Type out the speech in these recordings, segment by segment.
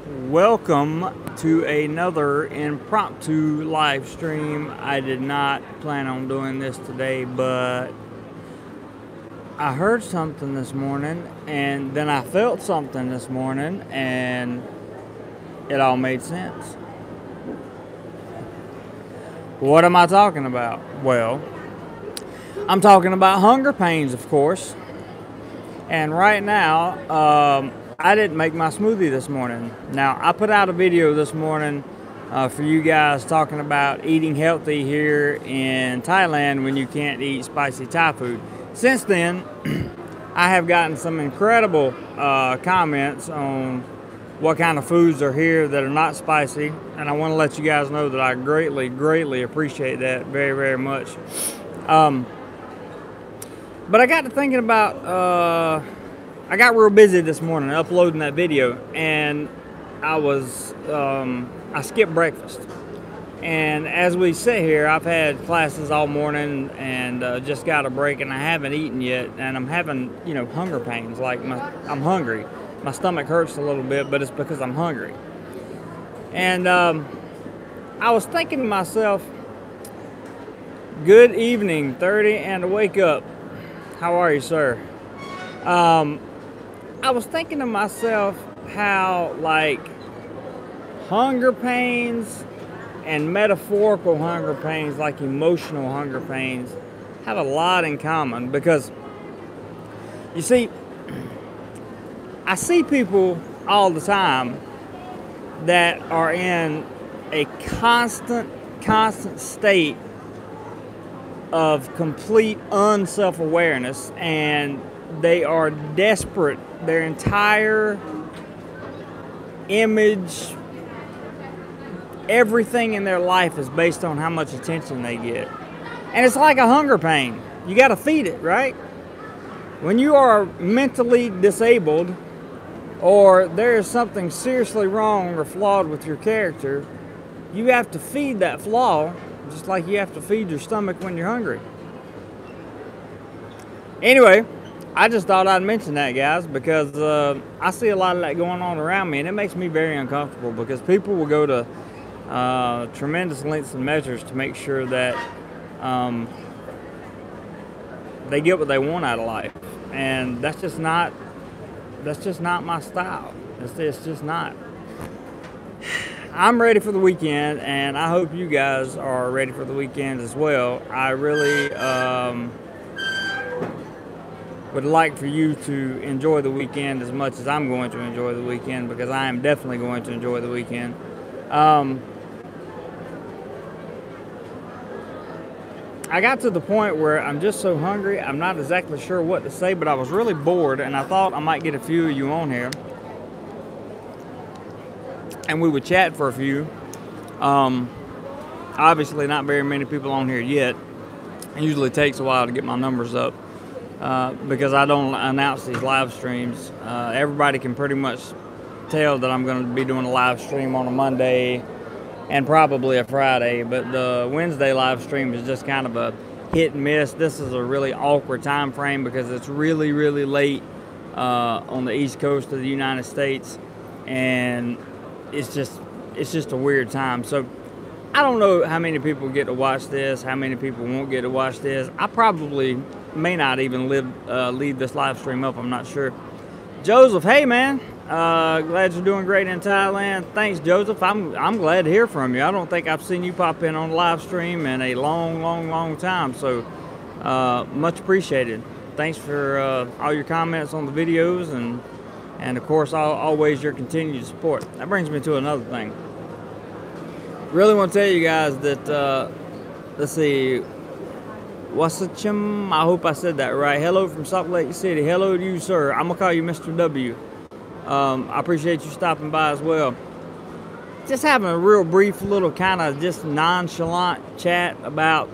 Welcome to another impromptu live stream. I did not plan on doing this today, but I heard something this morning, and then I felt something this morning, and it all made sense. What am I talking about? Well, I'm talking about hunger pains, of course. And right now, I didn't make my smoothie this morning. Now, I put out a video this morning for you guys talking about eating healthy here in Thailand when you can't eat spicy Thai food. Since then, I have gotten some incredible comments on what kind of foods are here that are not spicy. And I want to let you guys know that I greatly, greatly appreciate that very, very much. But I got to thinking about, I got real busy this morning uploading that video, and I skipped breakfast. And as we sit here, I've had classes all morning and just got a break, and I haven't eaten yet, and I'm having, hunger pains, like I'm hungry. My stomach hurts a little bit, but it's because I'm hungry. And I was thinking to myself, good evening, 30 and wake up. How are you, sir? I was thinking to myself how, like, hunger pains and metaphorical hunger pains, like emotional hunger pains, have a lot in common. Because, you see, I see people all the time that are in a constant state of complete unself-awareness, and they are desperate. Their entire image, everything in their life is based on how much attention they get. And it's like a hunger pain. You got to feed it, right? When you are mentally disabled, or there is something seriously wrong or flawed with your character, you have to feed that flaw, just like you have to feed your stomach when you're hungry. Anyway, I just thought I'd mention that, guys, because I see a lot of that going on around me, and it makes me very uncomfortable, because people will go to tremendous lengths and measures to make sure that they get what they want out of life, and that's just not my style. It's just not. I'm ready for the weekend, and I hope you guys are ready for the weekend as well. I really would like for you to enjoy the weekend as much as I'm going to enjoy the weekend, because I am definitely going to enjoy the weekend. I got to the point where I'm just so hungry, I'm not exactly sure what to say, but I was really bored, and I thought I might get a few of you on here, and we would chat for a few. Obviously not very many people on here yet. It usually takes a while to get my numbers up, because I don't announce these live streams. Everybody can pretty much tell that I'm going to be doing a live stream on a Monday and probably a Friday, but the Wednesday live stream is just kind of a hit and miss. This is a really awkward time frame because it's really, really late on the East Coast of the United States, and it's just a weird time. So I don't know how many people get to watch this, how many people won't get to watch this. I probably may not even leave this live stream up. I'm not sure. Joseph, hey man, glad you're doing great in Thailand. Thanks, Joseph. I'm glad to hear from you. I don't think I've seen you pop in on the live stream in a long time. So much appreciated. Thanks for all your comments on the videos, and of course always your continued support. That brings me to another thing. Really want to tell you guys that let's see. Wasachim, I hope I said that right. Hello from Salt Lake City. Hello to you, sir. I'm going to call you Mr. W. I appreciate you stopping by as well. Just having a real brief little kind of just nonchalant chat about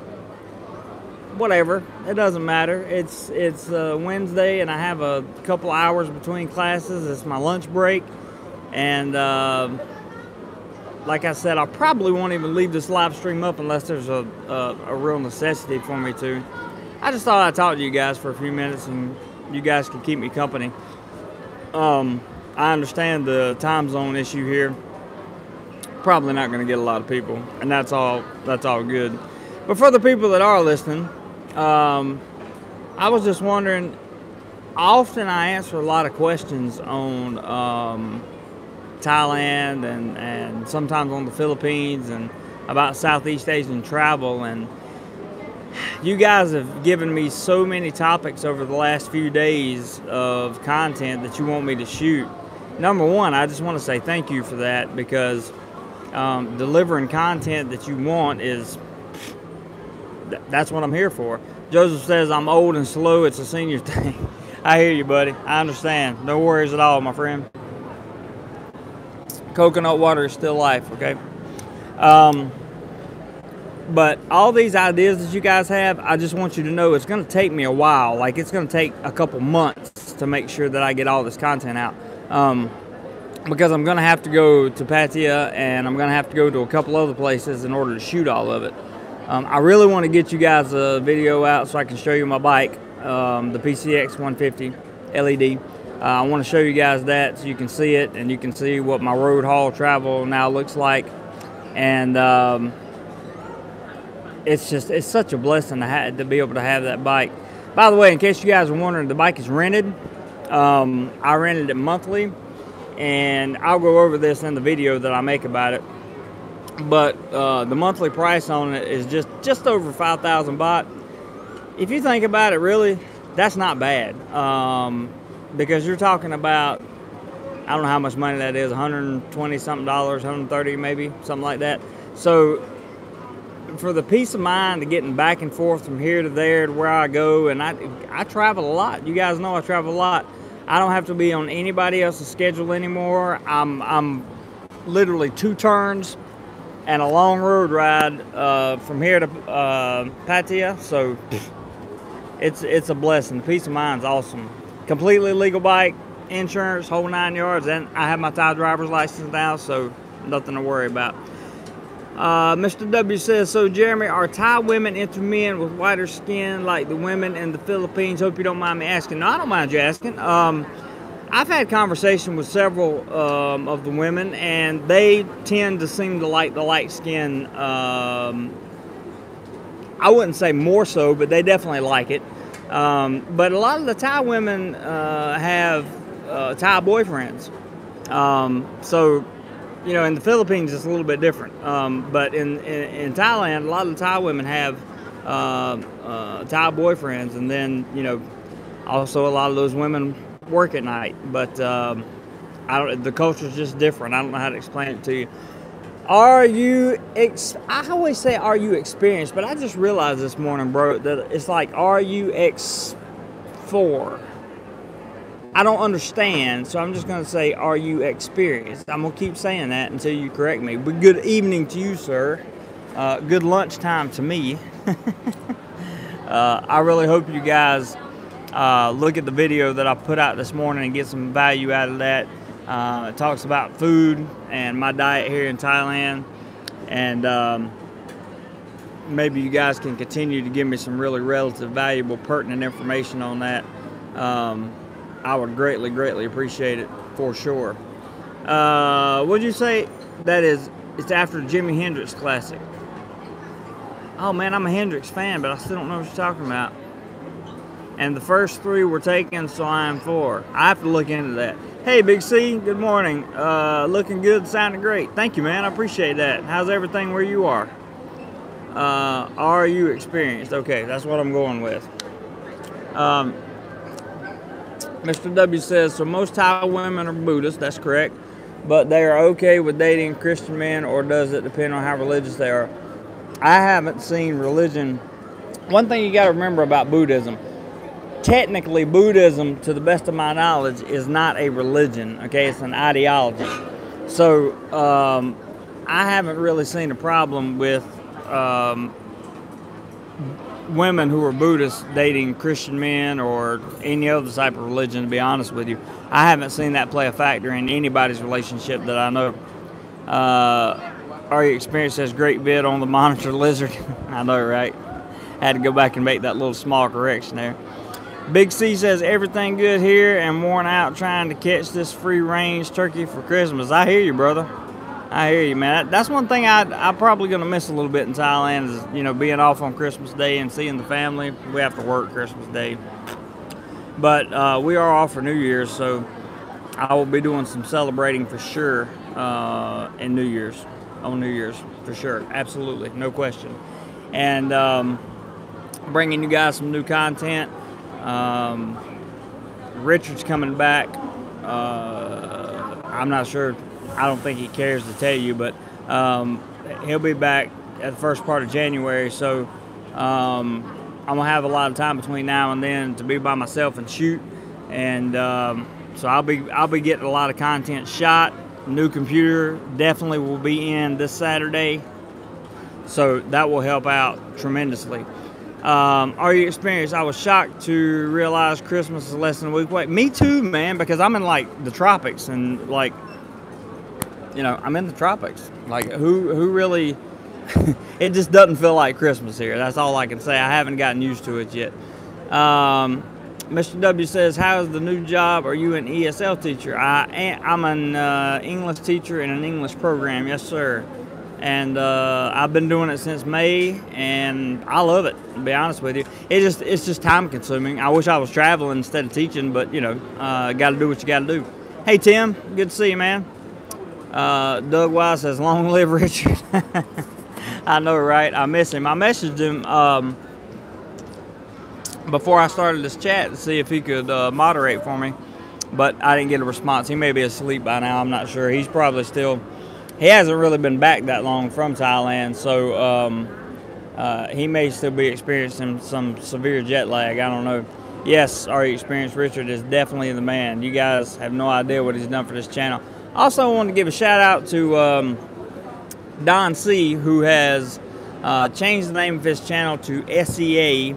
whatever. It doesn't matter. It's Wednesday, and I have a couple hours between classes. It's my lunch break. And like I said, I probably won't even leave this live stream up unless there's a real necessity for me to. I just thought I'd talk to you guys for a few minutes and you guys could keep me company. I I understand the time zone issue here. Probably not going to get a lot of people, and that's all good. But for the people that are listening, I was just wondering, often I answer a lot of questions on Thailand and sometimes on the Philippines and about Southeast Asian travel, and you guys have given me so many topics over the last few days of content that you want me to shoot. Number one, I just want to say thank you for that, because delivering content that you want that's what I'm here for. Joseph says I'm old and slow, it's a senior thing. I hear you, buddy. I understand. No worries at all, my friend. Coconut water is still life, okay? But all these ideas that you guys have, I just want you to know it's going to take me a while. Like, it's going to take a couple months to make sure that I get all this content out. Because I'm going to have to go to Pattaya, and I'm going to have to go to a couple other places in order to shoot all of it. I really want to get you guys a video out so I can show you my bike, the PCX 150 LED. I want to show you guys that so you can see it, and you can see what my road haul travel now looks like. And it's such a blessing to be able to have that bike. By the way, in case you guys are wondering, the bike is rented. I rented it monthly, and I'll go over this in the video that I make about it. But the monthly price on it is just over 5,000 baht. If you think about it, really, that's not bad. Because you're talking about, I don't know how much money that is, 120 something dollars, 130 maybe, something like that. So for the peace of mind of getting back and forth from here to there to where I go, and I travel a lot. You guys know I travel a lot. I don't have to be on anybody else's schedule anymore. I'm literally 2 turns and a long road ride from here to Pattaya. So it's a blessing. The peace of mind's awesome. Completely legal bike, insurance, whole 9 yards, and I have my Thai driver's license now, so nothing to worry about. Mr. W says, so Jeremy, are Thai women into men with whiter skin like the women in the Philippines? Hope you don't mind me asking. No, I don't mind you asking. I've had conversation with several of the women, and they tend to seem to like the light skin. I wouldn't say more so, but they definitely like it. But a lot of the Thai women have Thai boyfriends. So, you know, in the Philippines, it's a little bit different. But in Thailand, a lot of the Thai women have Thai boyfriends. And then, you know, also a lot of those women work at night. But the culture's just different. I don't know how to explain it to you. I always say, are you experienced? But I just realized this morning, bro, that it's like, are you X4? I don't understand, so I'm just going to say, are you experienced? I'm going to keep saying that until you correct me. But good evening to you, sir. Good lunchtime to me. I really hope you guys look at the video that I put out this morning and get some value out of that. It talks about food and my diet here in Thailand, and maybe you guys can continue to give me some really relative, valuable, pertinent information on that. I would greatly, greatly appreciate it, for sure. What'd you say? It's after Jimi Hendrix classic. Oh man, I'm a Hendrix fan, but I still don't know what you're talking about. And the first 3 were taken, so I am 4. I have to look into that. Hey, Big C, good morning. Looking good, sounding great. Thank you, man. I appreciate that. How's everything where you are? Are you experienced? Okay, that's what I'm going with. Mr. W says, so most Thai women are Buddhist. That's correct. But they are okay with dating Christian men, or does it depend on how religious they are? I haven't seen religion. One thing you got to remember about Buddhism, technically Buddhism, to the best of my knowledge, is not a religion, okay? It's an ideology. So I haven't really seen a problem with women who are Buddhists dating Christian men or any other type of religion, to be honest with you. I haven't seen that play a factor in anybody's relationship that I know. Are you experienced? Has great vid on the monitor lizard. I know, right? Had to go back and make that little small correction there. Big C says everything good here and worn out trying to catch this free range turkey for Christmas. I hear you, brother. I hear you, man. That's one thing I'm probably going to miss a little bit in Thailand is, you know, being off on Christmas Day and seeing the family. We have to work Christmas Day. But we are off for New Year's, so I will be doing some celebrating for sure in New Year's. On New Year's, for sure. Absolutely. No question. And bringing you guys some new content. Richard's coming back. I'm not sure. I don't think he cares to tell you, but he'll be back at the first part of January. So I'm gonna have a lot of time between now and then to be by myself and shoot. And so I'll be getting a lot of content shot. New computer definitely will be in this Saturday, so that will help out tremendously. Are you experienced? I was shocked to realize Christmas is less than a week away. Me too, man, because I'm in like the tropics and like, you know, I'm in the tropics. Like who really, it just doesn't feel like Christmas here. That's all I can say. I haven't gotten used to it yet. Mr. W says, how's the new job? Are you an ESL teacher? I'm an English teacher in an English program. Yes, sir. And I've been doing it since May, and I love it, to be honest with you. It's just time consuming. I wish I was traveling instead of teaching, but you know, got to do what you got to do. Hey Tim, good to see you, man. Doug Wise says, long live Richard. I know, right? I miss him. I messaged him before I started this chat to see if he could moderate for me, but I didn't get a response. He may be asleep by now. I'm not sure. He's probably still. He hasn't really been back that long from Thailand, so he may still be experiencing some severe jet lag. I don't know. Yes, our experienced Richard is definitely the man. You guys have no idea what he's done for this channel. Also, I wanted to give a shout out to Don C, who has changed the name of his channel to SEA.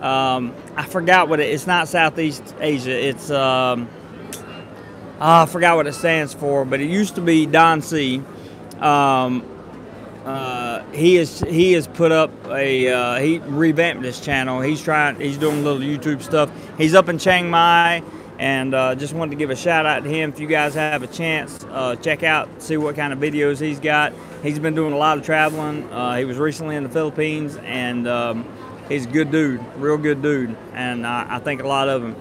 I forgot what it's not Southeast Asia. It's I forgot what it stands for, but it used to be Don C. He has put up a he revamped this channel. He's doing a little YouTube stuff. He's up in Chiang Mai, and just wanted to give a shout out to him. If you guys have a chance, check out, see what kind of videos he's got. He's been doing a lot of traveling. He was recently in the Philippines, and he's a good dude, real good dude, and I think a lot of him.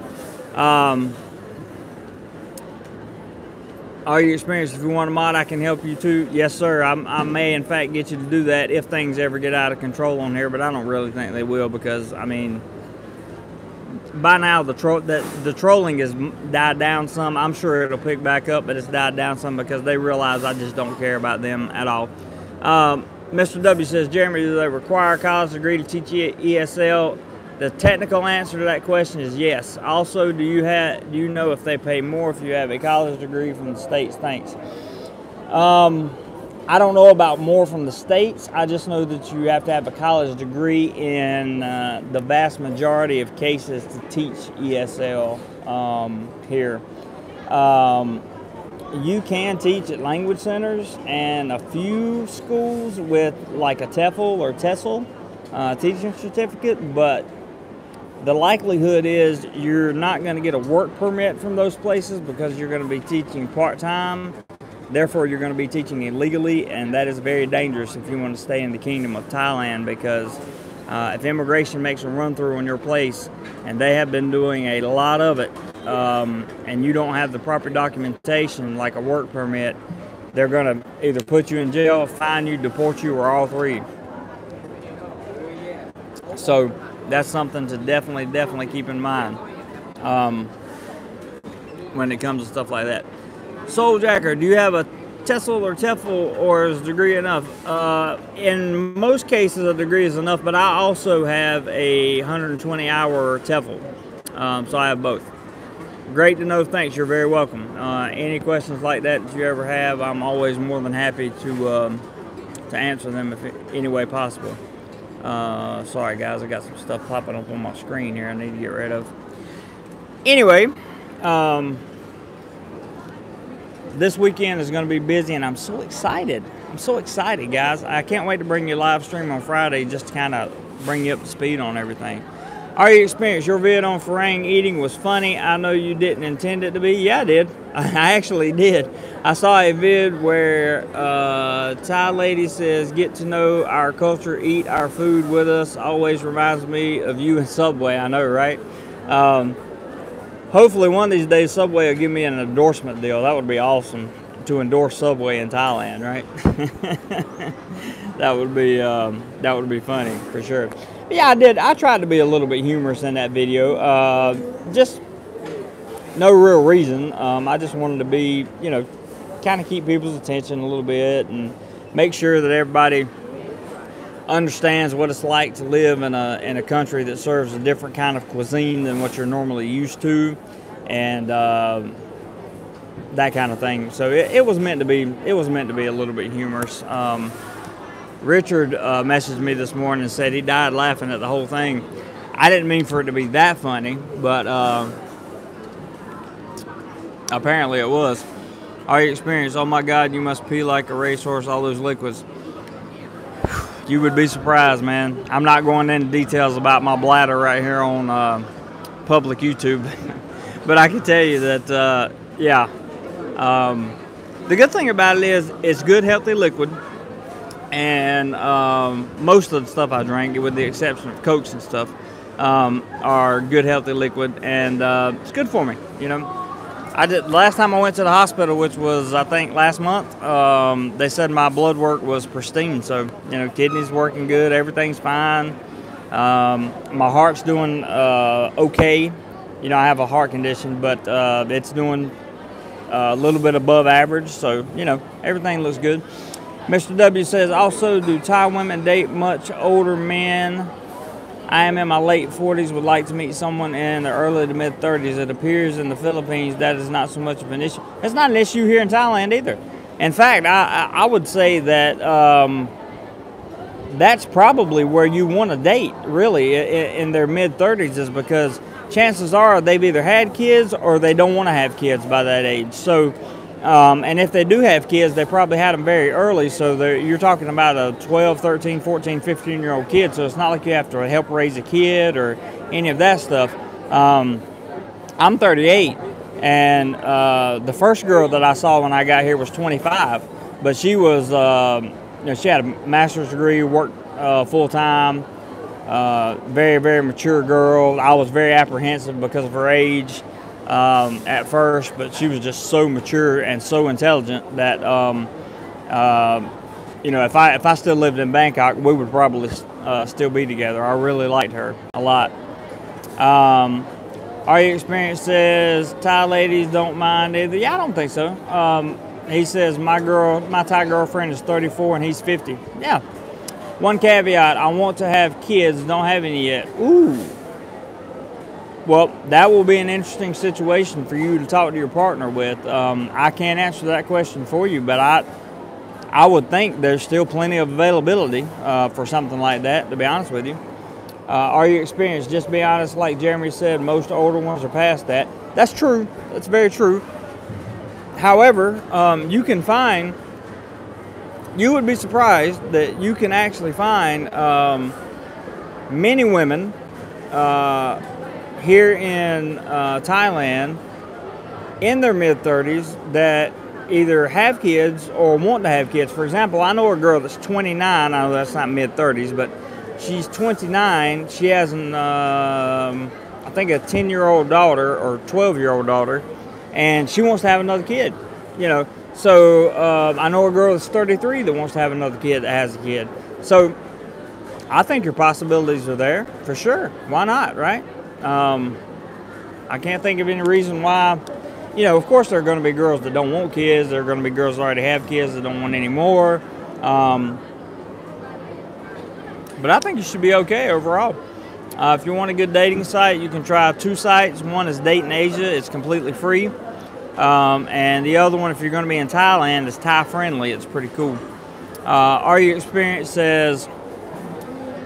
Are you experienced? If you want a mod, I can help you too. Yes, sir. I may, in fact, get you to do that if things ever get out of control on here, but I don't really think they will because, I mean, by now the trolling has died down some. I'm sure it'll pick back up, but it's died down some because they realize I just don't care about them at all. Mr. W says, Jeremy, do they require a college degree to teach ESL? The technical answer to that question is yes. Also, do you know if they pay more if you have a college degree from the States? Thanks. I don't know about more from the States. I just know that you have to have a college degree in the vast majority of cases to teach ESL here. You can teach at language centers and a few schools with like a TEFL or TESOL teaching certificate, but the likelihood is you're not going to get a work permit from those places because you're going to be teaching part-time. Therefore, you're going to be teaching illegally, and that is very dangerous if you want to stay in the Kingdom of Thailand because if immigration makes a run-through on your place, and they have been doing a lot of it, and you don't have the proper documentation like a work permit, they're going to either put you in jail, fine you, deport you, or all three. So that's something to definitely keep in mind when it comes to stuff like that. Souljacker, do you have a TESOL or TEFL, or is a degree enough? In most cases, a degree is enough, but I also have a 120-hour TEFL, so I have both. Great to know. Thanks. You're very welcome. Any questions like that you ever have, I'm always more than happy to answer them if any way possible. Sorry guys, I got some stuff popping up on my screen here I need to get rid of. Anyway, this weekend is going to be busy and I'm so excited. I'm so excited, guys. I can't wait to bring you a live stream on Friday just to kind of bring you up to speed on everything. Are you experienced? Your vid on Farang eating was funny. I know you didn't intend it to be. Yeah, I did. I actually did. I saw a vid where Thai lady says, get to know our culture, eat our food with us. Always reminds me of you and Subway. I know, right? Hopefully one of these days Subway will give me an endorsement deal. That would be awesome to endorse Subway in Thailand, right? That would be funny for sure. Yeah, I did. I tried to be a little bit humorous in that video. Just no real reason. I just wanted to be, you know, kind of keep people's attention a little bit and make sure that everybody understands what it's like to live in a country that serves a different kind of cuisine than what you're normally used to, and that kind of thing. So it was meant to be. It was meant to be a little bit humorous. Richard messaged me this morning and said he died laughing at the whole thing. I didn't mean for it to be that funny, but apparently it was. Are you experienced? Oh my God, you must pee like a racehorse, all those liquids. You would be surprised, man. I'm not going into details about my bladder right here on public YouTube, but I can tell you that, yeah. The good thing about it is it's good, healthy liquid. And most of the stuff I drank, with the exception of Cokes and stuff, are good, healthy liquid, and it's good for me. You know, last time I went to the hospital, which was I think last month. They said my blood work was pristine, so you know, kidneys working good, everything's fine. My heart's doing okay. You know, I have a heart condition, but it's doing a little bit above average, so you know, everything looks good. Mr. W says, also, do Thai women date much older men? I am in my late 40s, would like to meet someone in the early to mid 30s. It appears in the Philippines that is not so much of an issue. It's not an issue here in Thailand either. In fact, I would say that that's probably where you want to date, really, in their mid 30s, is because chances are they've either had kids or they don't want to have kids by that age. So, and if they do have kids, they probably had them very early, so you're talking about a 12, 13, 14, 15-year-old kid, so it's not like you have to help raise a kid or any of that stuff. I'm 38, and the first girl that I saw when I got here was 25, but she was, you know, she had a master's degree, worked full-time, very, very mature girl. I was very apprehensive because of her age. At first, but she was just so mature and so intelligent that you know, if I still lived in Bangkok, we would probably still be together. I really liked her a lot. Are you experienced? Says Thai ladies don't mind either. Yeah, I don't think so. He says my Thai girlfriend is 34 and he's 50. Yeah. One caveat: I want to have kids, don't have any yet. Ooh. Well, that will be an interesting situation for you to talk to your partner with. I can't answer that question for you, but I would think there's still plenty of availability for something like that, to be honest with you. Are you experienced? Just be honest, like Jeremy said, most older ones are past that. That's true. That's very true. However, you would be surprised that you can actually find many women here in Thailand in their mid-30s that either have kids or want to have kids. For example, I know a girl that's 29. I know that's not mid-30s, but she's 29. She has I think a 10-year-old daughter or 12-year-old daughter, and she wants to have another kid, you know. So I know a girl that's 33 that wants to have another kid that has a kid. So I think your possibilities are there for sure. Why not, right? I can't think of any reason why. You know, of course there are going to be girls that don't want kids. There are going to be girls that already have kids that don't want any more. But I think you should be okay overall. If you want a good dating site, you can try 2 sites. One is Date in Asia. It's completely free. And the other one, if you're going to be in Thailand, is Thai friendly. It's pretty cool. Are you experienced? Says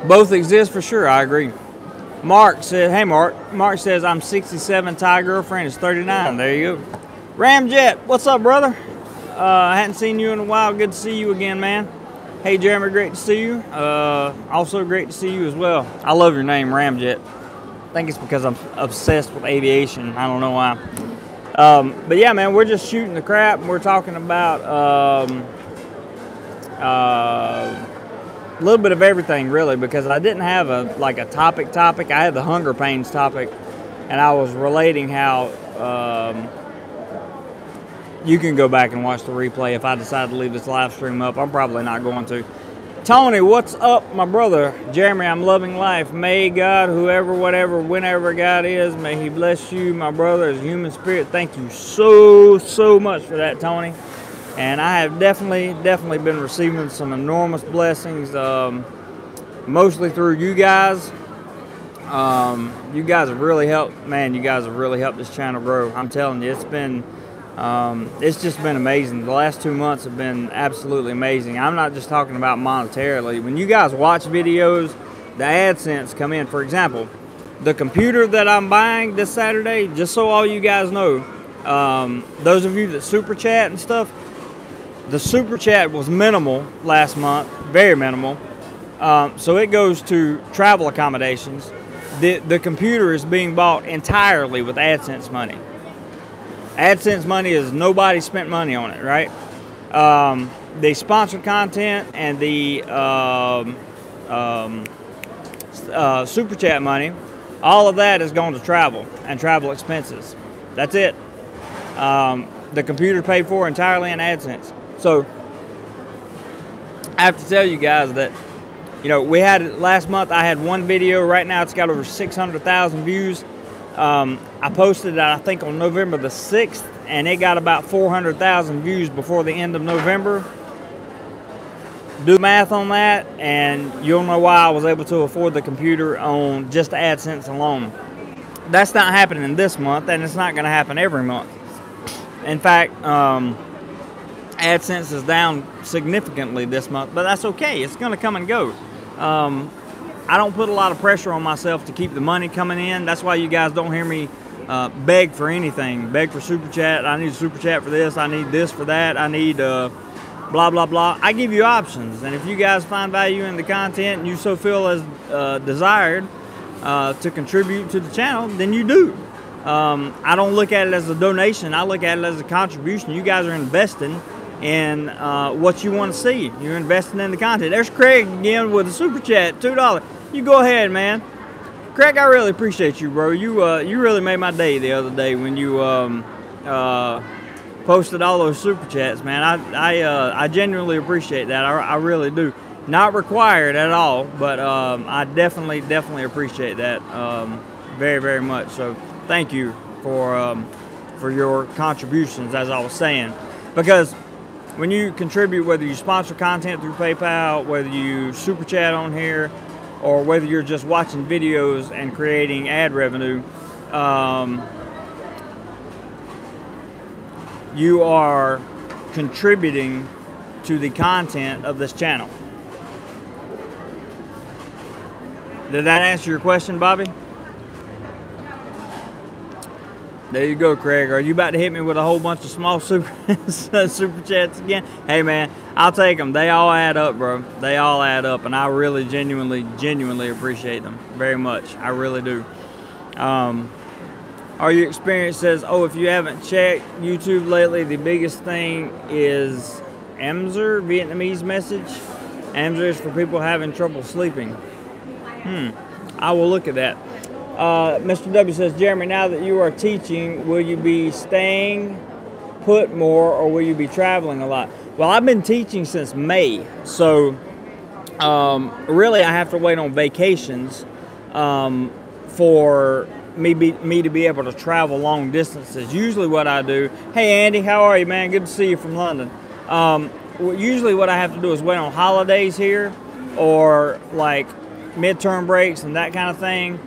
both exist for sure. I agree. Mark says, hey Mark. Mark says, I'm 67, Thai girlfriend is 39. There you go. Ramjet, what's up, brother? I hadn't seen you in a while. Good to see you again, man. Hey Jeremy, great to see you. Also great to see you as well. I love your name, Ramjet. think it's because I'm obsessed with aviation. I don't know why. But yeah, man, we're just shooting the crap. And we're talking about a little bit of everything, really, because I didn't have a topic. I had the hunger pains topic, and I was relating how you can go back and watch the replay if I decide to leave this live stream up. I'm probably not going to. Tony, what's up, my brother? Jeremy, I'm loving life. May God, whoever, whatever, whenever God is, may He bless you, my brother, as human spirit. Thank you so much for that, Tony. And I have definitely been receiving some enormous blessings, mostly through you guys. You guys have really helped, man. You guys have really helped this channel grow. I'm telling you, it's just been amazing. The last 2 months have been absolutely amazing. I'm not just talking about monetarily. When you guys watch videos, the AdSense come in. For example, the computer that I'm buying this Saturday, just so all you guys know, those of you that super chat and stuff, the super chat was minimal last month, very minimal. So it goes to travel accommodations. The computer is being bought entirely with AdSense money. AdSense money is nobody spent money on it, right? The sponsored content and the super chat money, all of that is going to travel and travel expenses. That's it. The computer paid for entirely in AdSense. So I have to tell you guys that, you know, we had last month. I had one video. Right now, it's got over 600,000 views. I posted that, I think, on November the 6th, and it got about 400,000 views before the end of November. Do the math on that, and you'll know why I was able to afford the computer on just AdSense alone. That's not happening this month, and it's not going to happen every month. In fact, AdSense is down significantly this month, but that's okay. It's going to come and go. I don't put a lot of pressure on myself to keep the money coming in. That's why you guys don't hear me beg for anything. Beg for super chat. I need a super chat for this. I need this for that. I need blah, blah, blah. I give you options. And if you guys find value in the content and you so feel as desired to contribute to the channel, then you do. I don't look at it as a donation. I look at it as a contribution. You guys are investing in what you want to see. You're investing in the content. There's Craig again with a super chat, $2. You go ahead, man. Craig, I really appreciate you, bro. You really made my day the other day when you posted all those super chats, man. I genuinely appreciate that. I really do. Not required at all, but I definitely appreciate that very much. So thank you for your contributions, as I was saying, because when you contribute, whether you sponsor content through PayPal, whether you super chat on here, or whether you're just watching videos and creating ad revenue, you are contributing to the content of this channel. Did that answer your question, Bobby? There you go, Craig. Are you about to hit me with a whole bunch of small super chats again? Hey, man, I'll take them. They all add up, bro. They all add up, and I really genuinely appreciate them very much. I really do. Are you experienced says, oh, if you haven't checked YouTube lately, the biggest thing is Amzer, Vietnamese message. Amzer is for people having trouble sleeping. I will look at that. Mr. W says, Jeremy, now that you are teaching, will you be staying put more or will you be traveling a lot? Well, I've been teaching since May, so really I have to wait on vacations for me to be able to travel long distances. Usually what I do, hey Andy, how are you, man? Good to see you from London. Usually what I have to do is wait on holidays here or like midterm breaks and that kind of thing.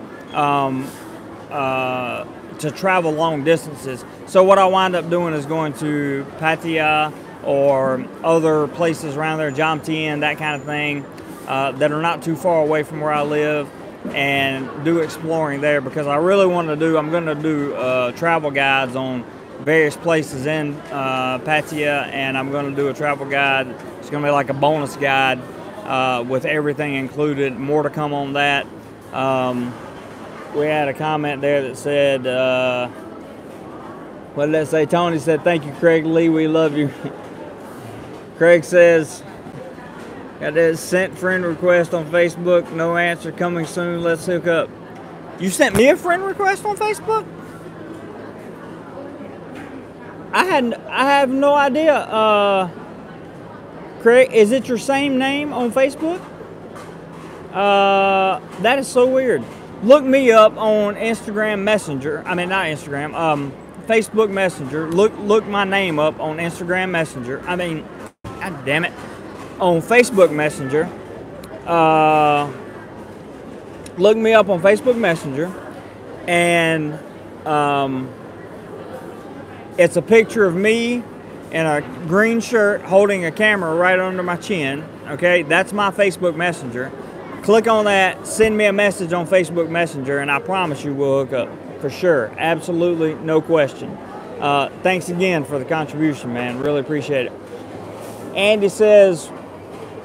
To travel long distances. So what I wind up doing is going to Pattaya or other places around there, Jom Tien, that kind of thing, that are not too far away from where I live, and do exploring there, because I really want to do, I'm going to do travel guides on various places in Pattaya, and I'm going to do a travel guide. It's going to be like a bonus guide with everything included. More to come on that. we had a comment there that said, what did that say? Tony said, thank you, Craig Lee, we love you. Craig says, got that sent friend request on Facebook, no answer, coming soon, let's hook up. You sent me a friend request on Facebook? I have no idea. Craig, is it your same name on Facebook? That is so weird. Look me up on Instagram Messenger. I mean, not Instagram. Facebook Messenger. Look my name up on Instagram Messenger. I mean, God damn it, on Facebook Messenger. Look me up on Facebook Messenger, and it's a picture of me in a green shirt holding a camera right under my chin. Okay, that's my Facebook Messenger. Click on that, send me a message on Facebook Messenger, and I promise you we'll hook up. For sure. Absolutely, no question. Thanks again for the contribution, man. Really appreciate it. Andy says,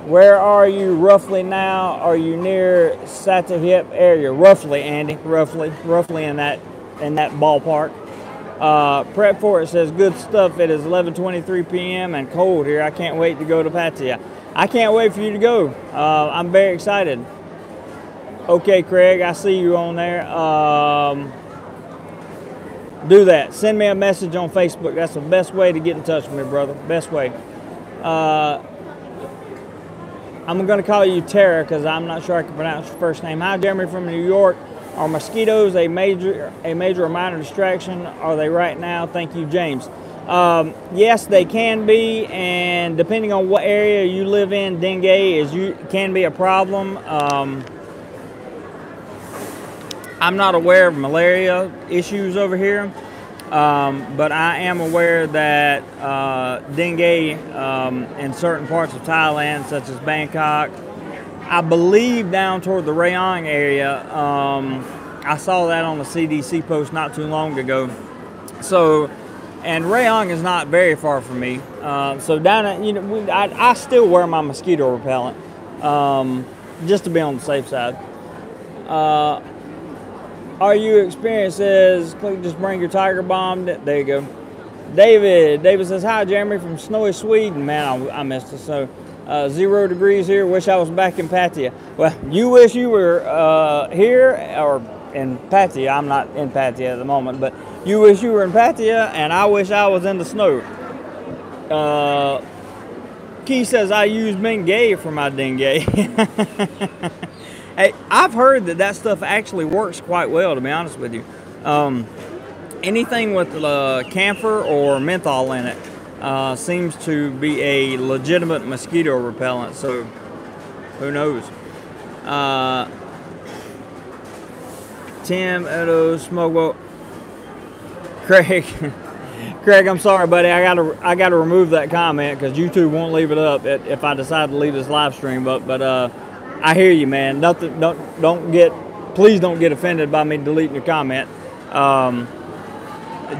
where are you roughly now? Are you near Satahip area? Roughly, Andy. Roughly in that ballpark. Prep for it says, good stuff. It is 11:23 p.m. and cold here. I can't wait to go to Pattaya. I can't wait for you to go. I'm very excited. Okay, Craig, I see you on there. Do that. Send me a message on Facebook. That's the best way to get in touch with me, brother. Best way. I'm going to call you Tara because I'm not sure I can pronounce your first name. Hi, Jeremy from New York. Are mosquitoes a major or minor distraction? Are they right now? Thank you, James. Yes, they can be, and depending on what area you live in, dengue can be a problem. I'm not aware of malaria issues over here, but I am aware that dengue in certain parts of Thailand, such as Bangkok, I believe down toward the Rayong area. I saw that on the CDC post not too long ago. So, and Rayong is not very far from me. So down at, I still wear my mosquito repellent just to be on the safe side. Are you experienced? Says, just bring your tiger bomb. There you go. David says, hi, Jeremy from snowy Sweden. Man, I missed the snow. 0 degrees here. Wish I was back in Pattaya. Well, you wish you were here or in Pattaya. I'm not in Pattaya at the moment, but you wish you were in Pattaya, and I wish I was in the snow. Key says, I use Bengay for my dengue. Hey, I've heard that stuff actually works quite well, to be honest with you. Anything with camphor or menthol in it seems to be a legitimate mosquito repellent, so who knows. Tim, Edo, Smogbo, Craig, I'm sorry, buddy. I gotta remove that comment because YouTube won't leave it up if I decide to leave this live stream up. But I hear you, man. Please don't get offended by me deleting your comment.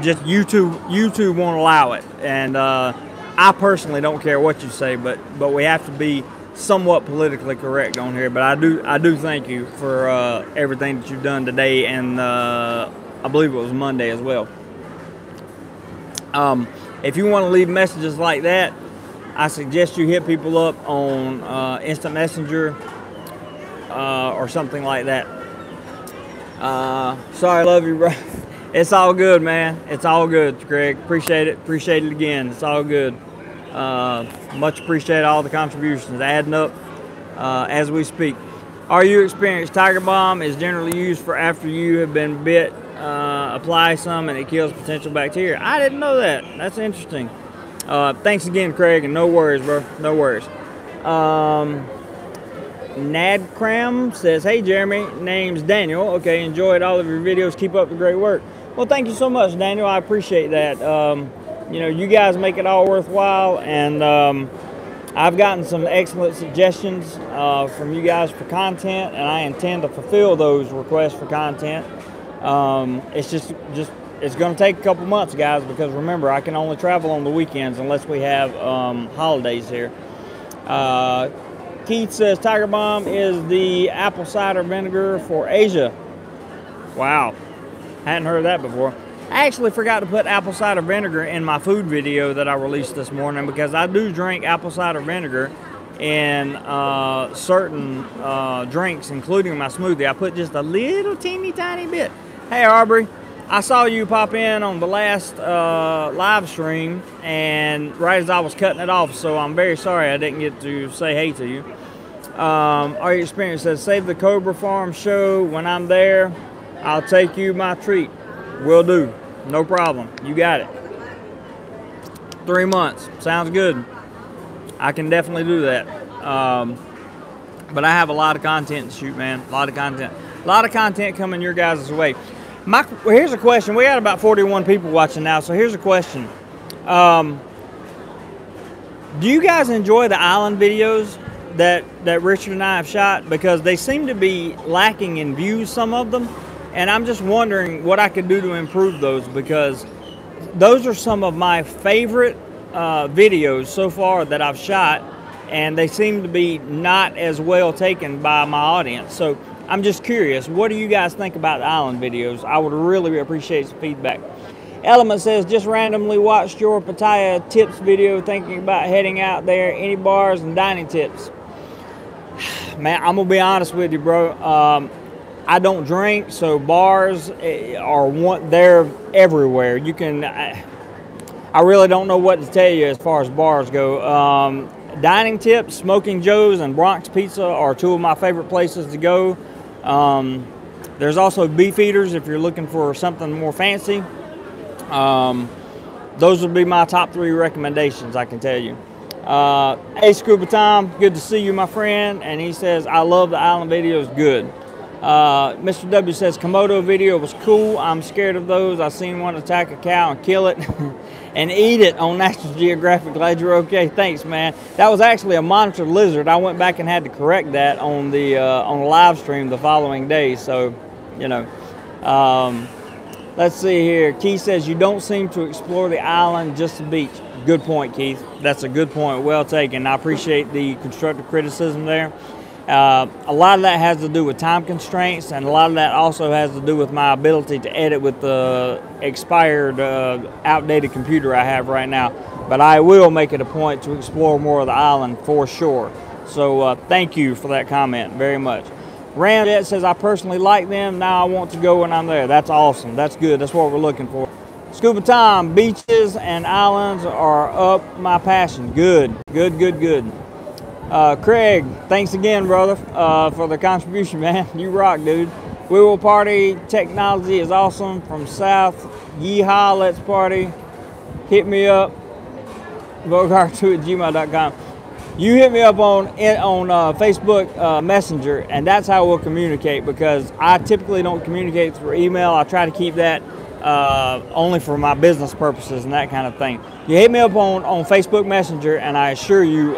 Just YouTube won't allow it, and I personally don't care what you say, but we have to be somewhat politically correct on here. But I do thank you for everything that you've done today, and I believe it was Monday as well. If you want to leave messages like that, I suggest you hit people up on Instant Messenger or something like that. Sorry, I love you, bro. It's all good, man. It's all good, Greg. Appreciate it. Appreciate it again. It's all good. Much appreciate all the contributions. Adding up as we speak. Are you experienced? Tiger Balm is generally used for after you have been bit. Apply some and it kills potential bacteria. I didn't know that. That's interesting. Thanks again, Craig, and no worries, bro. No worries. Nadcram says, hey, Jeremy, name's Daniel. Okay, enjoyed all of your videos. Keep up the great work. Well, thank you so much, Daniel. I appreciate that. You guys make it all worthwhile, and I've gotten some excellent suggestions from you guys for content, and I intend to fulfill those requests for content. It's it's going to take a couple months, guys, because remember, I can only travel on the weekends unless we have holidays here. Keith says Tiger Balm is the apple cider vinegar for Asia. Wow. Hadn't heard that before. I actually forgot to put apple cider vinegar in my food video that I released this morning, because I do drink apple cider vinegar in certain drinks, including my smoothie. I put just a little teeny tiny bit. Hey, Aubrey, I saw you pop in on the last live stream, and right as I was cutting it off, so I'm very sorry I didn't get to say hey to you. Our experience says, save the Cobra Farm show. When I'm there, I'll take you my treat. Will do. No problem. You got it. 3 months. Sounds good. I can definitely do that. But I have a lot of content to shoot, man. A lot of content. A lot of content coming your guys' way. Here's a question. We got about 41 people watching now, so here's a question. Do you guys enjoy the island videos that Richard and I have shot? Because they seem to be lacking in views, some of them. And I'm just wondering what I could do to improve those, because those are some of my favorite videos so far that I've shot, and they seem to be not as well taken by my audience. So I'm just curious, what do you guys think about the island videos? I would really appreciate some feedback. Element says, just randomly watched your Pattaya tips video, thinking about heading out there. Any bars and dining tips? Man, I'm gonna be honest with you, bro. I don't drink, so bars they're everywhere. You can, I really don't know what to tell you as far as bars go. Dining tips, Smoking Joe's and Bronx Pizza are two of my favorite places to go. There's also Beef Eaters if you're looking for something more fancy. Those would be my top 3 recommendations, I can tell you. Hey, Scuba Tom, good to see you, my friend. And he says, I love the island videos, good. Mr. W says, Komodo video was cool. I'm scared of those. I seen one attack a cow and kill it and eat it on National Geographic. Glad you're okay. Thanks, man. That was actually a monitored lizard. I went back and had to correct that on the live stream the following day. So, you know, let's see here. Keith says, you don't seem to explore the island, just the beach. Good point, Keith. That's a good point. Well taken. I appreciate the constructive criticism there. A lot of that has to do with time constraints, and a lot of that also has to do with my ability to edit with the expired, outdated computer I have right now. But I will make it a point to explore more of the island for sure. So thank you for that comment very much. Ramjet says, I personally like them. Now I want to go when I'm there. That's awesome. That's good. That's what we're looking for. Scuba Tom, beaches and islands are up my passion. Good, good, good, good. Craig, thanks again, brother, for the contribution, man. You rock, dude. We will party. Technology is awesome. From South. Yeehaw, let's party. Hit me up. Bogart2@gmail.com. You hit me up on Facebook Messenger, and that's how we'll communicate, because I typically don't communicate through email. I try to keep that only for my business purposes and that kind of thing. You hit me up on Facebook Messenger, and I assure you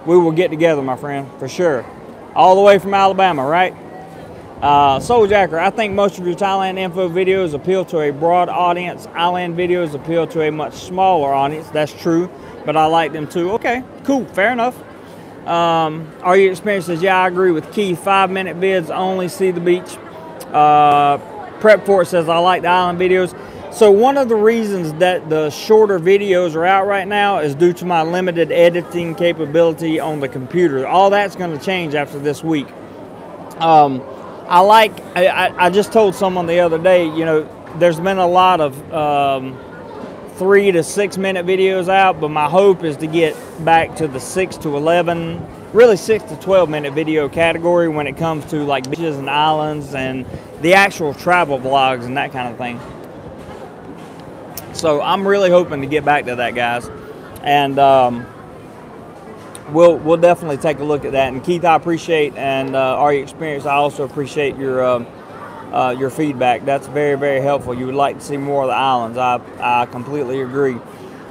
we will get together, my friend, for sure. All the way from Alabama, right? Soul Jacker, I think most of your Thailand info videos appeal to a broad audience. Island videos appeal to a much smaller audience. That's true, but I like them too. Okay, cool, fair enough. Are your experiences? Yeah, I agree with Keith. 5-minute vids only, see the beach. Prep for it says, I like the island videos. So one of the reasons that the shorter videos are out right now is due to my limited editing capability on the computer. All that's going to change after this week. I just told someone the other day, you know, there's been a lot of 3 to 6 minute videos out, but my hope is to get back to the 6 to 11, really 6 to 12 minute video category when it comes to like beaches and islands and the actual travel vlogs and that kind of thing. So I'm really hoping to get back to that, guys, and we'll definitely take a look at that. And Keith, I appreciate, and our experience, I also appreciate your feedback. That's very, very helpful. You would like to see more of the islands. I completely agree.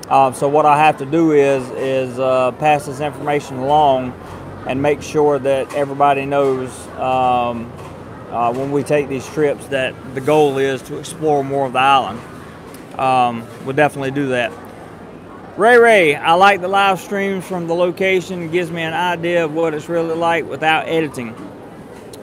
So what I have to do is pass this information along and make sure that everybody knows when we take these trips that the goal is to explore more of the island. We'll definitely do that. Ray, I like the live streams from the location. It gives me an idea of what it's really like without editing.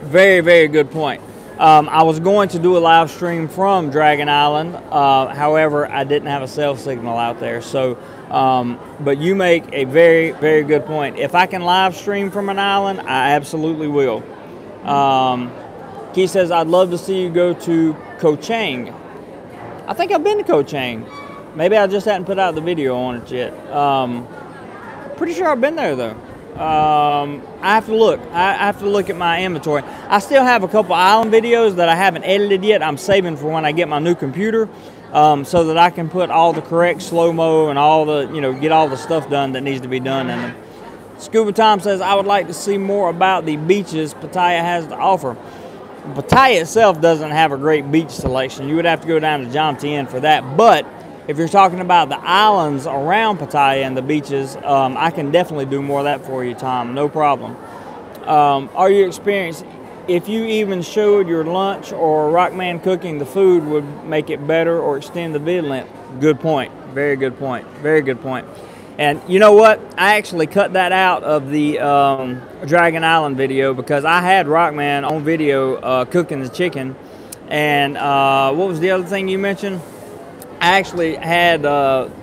Very, very good point. I was going to do a live stream from Dragon Island. However, I didn't have a cell signal out there. So, but you make a very, very good point. If I can live stream from an island, I absolutely will. Keith says, I'd love to see you go to Koh Chang. I think I've been to Koh Chang. Maybe I just hadn't put out the video on it yet. Pretty sure I've been there though. I have to look. I have to look at my inventory. I still have a couple island videos that I haven't edited yet. I'm saving for when I get my new computer, so that I can put all the correct slow-mo and all the, get all the stuff done that needs to be done in them. Scuba Tom says, I would like to see more about the beaches Pattaya has to offer. Pattaya itself doesn't have a great beach selection. You would have to go down to Jomtien for that. But if you're talking about the islands around Pattaya and the beaches, I can definitely do more of that for you, Tom. No problem. Are you experienced? If you even showed your lunch or Rockman cooking the food would make it better or extend the vid length. Good point. Very good point. Very good point. And you know what? I actually cut that out of the Dragon Island video because I had Rockman on video cooking the chicken. And what was the other thing you mentioned? I actually had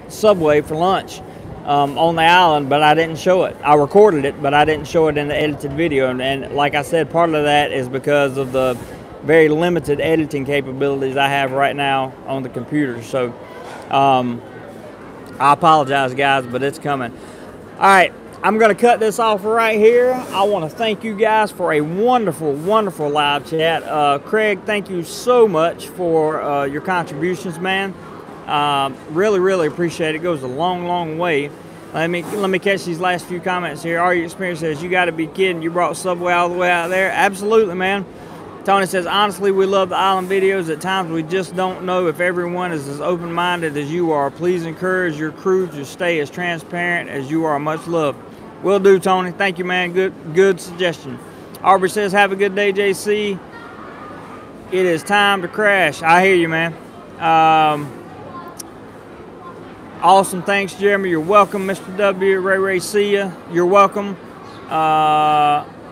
Subway for lunch on the island, but I didn't show it. I recorded it, but I didn't show it in the edited video. And like I said, part of that is because of the very limited editing capabilities I have right now on the computer. So I apologize, guys, but it's coming. All right, I'm going to cut this off right here. I want to thank you guys for a wonderful, wonderful live chat. Craig, thank you so much for your contributions, man. Really, really appreciate it. It goes a long, long way. Let me catch these last few comments here. Are you experienced? Says, you got to be kidding. You brought Subway all the way out there. Absolutely, man. Tony says, honestly, we love the island videos. At times, we just don't know if everyone is as open-minded as you are. Please encourage your crew to stay as transparent as you are. Much love. Will do, Tony. Thank you, man. Good suggestion. Aubrey says, have a good day, JC. It is time to crash. I hear you, man. Awesome. Thanks, Jeremy. You're welcome, Mr. W. Ray, see ya. You're welcome.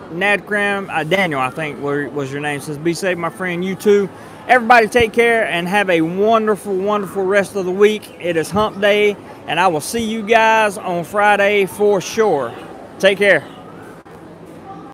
Nadcram, Daniel, I think was your name, says, be safe, my friend. You too. Everybody take care and have a wonderful, wonderful rest of the week. It is hump day, and I will see you guys on Friday for sure. Take care.